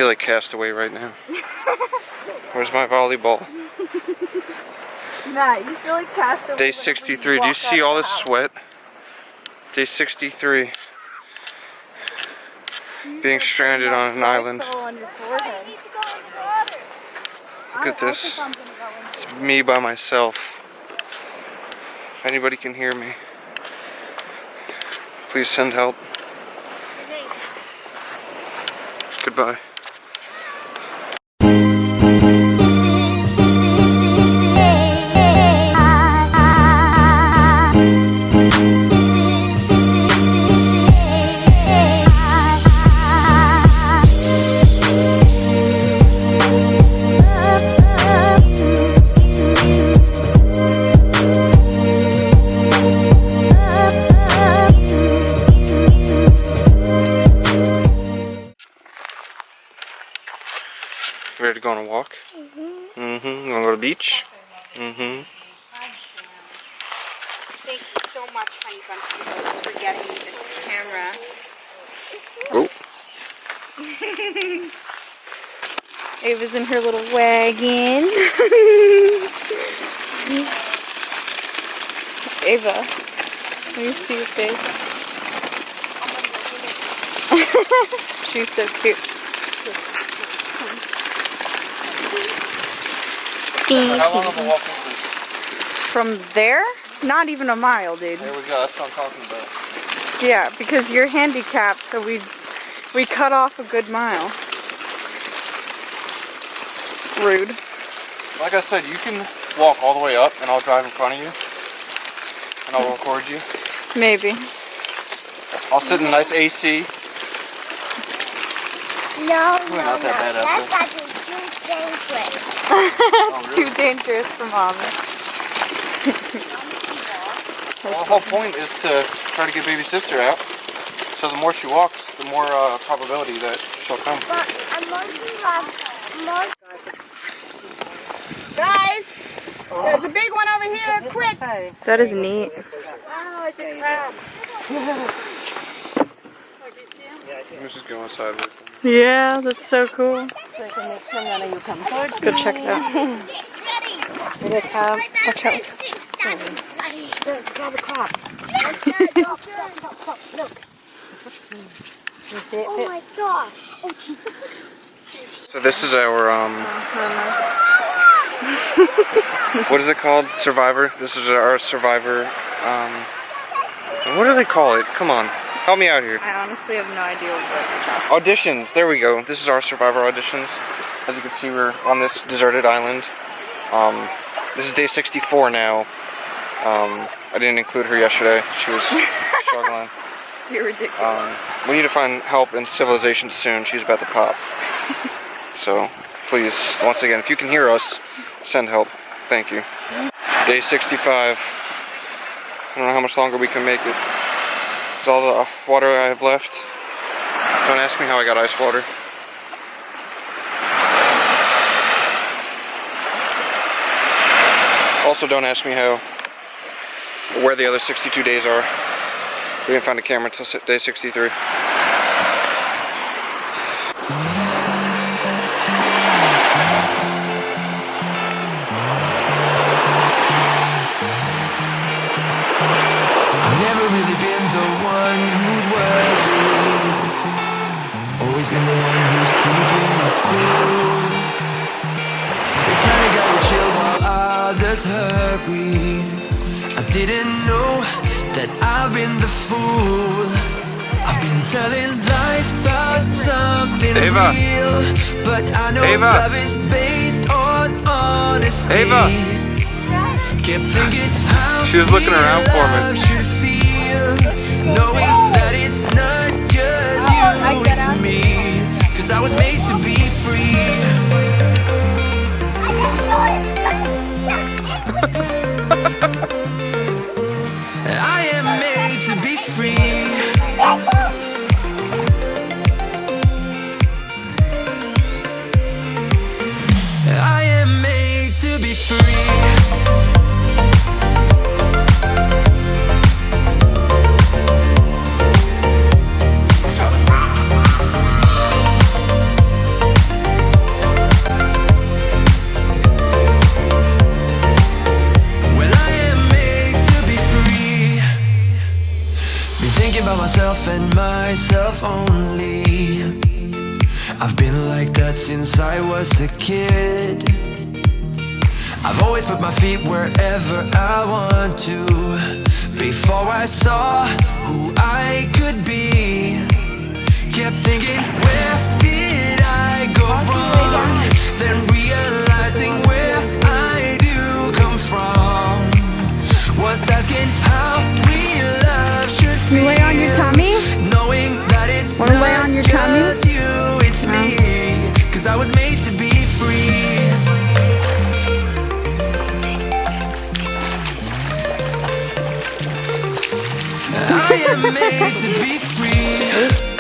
feel like Castaway right now. Where's my volleyball? Nah, you feel like Castaway. Day 63. Do you see all this sweat? Day 63. Being stranded on an island. Look at this. It's me by myself. If anybody can hear me, please send help. Goodbye. Ready to go on a walk? You wanna go to the beach? Thank you so much, Honey Bunch, for getting me this camera. Oh. Ava's in her little wagon. Ava, let me see your face. She's so cute. How long of a walk is this? From there? Not even a mile, dude. There we go, that's what I'm talking about. Yeah, because you're handicapped, so we cut off a good mile. Rude. Like I said, you can walk all the way up and I'll drive in front of you. And I'll record you. Maybe. I'll sit in nice AC. No, not that bad out that's there. actually too dangerous. It's too dangerous for Mommy. Well, the whole point is to try to get baby sister out. So the more she walks, the more probability that she'll come. But I'm mostly more. Guys, there's a big one over here. Quick! That is neat. Oh, it's a crab. Let's just go inside with them. Yeah, that's so cool. Let's go check it out. Watch out. Let's grab a crab. Stop, look. Oh my gosh. Oh, Jesus. So this is our, what is it called? Survivor? This is our Survivor, what do they call it? Come on. Help me out here. I honestly have no idea what. Auditions. There we go. This is our Survivor auditions. As you can see, we're on this deserted island. This is day 64 now. I didn't include her yesterday. She was struggling. You're ridiculous. We need to find help in civilization soon. She's about to pop. So, please, once again, if you can hear us, send help. Thank you. Day 65. I don't know how much longer we can make it. It's all the water I have left. Don't ask me how I got ice water. Also, don't ask me where the other 62 days are. We didn't find a camera until day 63. I've never really been the one who's worried. Always been the one who's keeping it cool. They kinda got you chill while others hurry. I didn't know that I've been the fool. I've been telling lies about something Ava. real, but I know Ava. love is based on honesty. Ava. Kept thinking how She was looking around for me. love should feel, knowing that it's not just you, it's me. 'Cause I was made to be free. I am made to be free. I am made to be free. myself only. I've been like that since I was a kid. I've always put my feet wherever I want to. Before I saw who I could be, kept thinking, where did I go wrong? Then realizing where I do come from, was asking how real love should feel. You lay on your tummy? Knowing that it's Wanna lay on your tummy? just you, it's me. 'Cause I was made to be free. I am made to be free.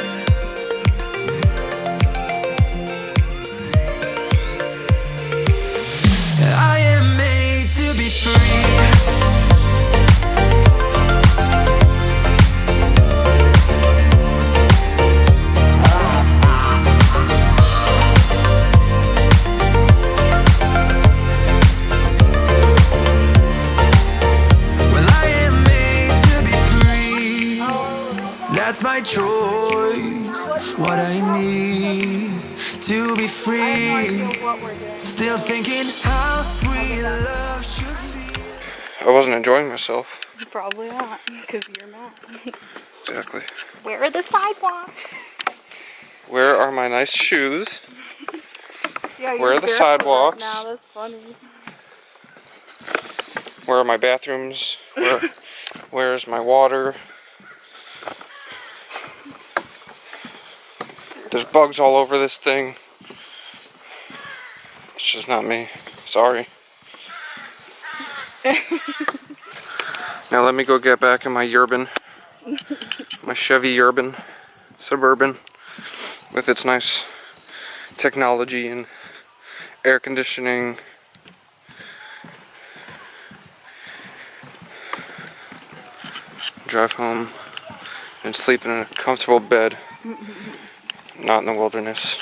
I am made to be free. Well, I am made to be free. That's my choice, what I need to be free. Still thinking how real love should feel. I wasn't enjoying myself. Probably not, because you're not. Exactly. Where are the sidewalks? Where are my nice shoes? Yeah, Where are the sidewalks? Now that's funny. Where are my bathrooms? Where's my water? There's bugs all over this thing. It's just not me. Sorry. Now let me go get back in my Urban. My Chevy Urban Suburban with its nice technology and air conditioning. Drive home and sleep in a comfortable bed. Not in the wilderness.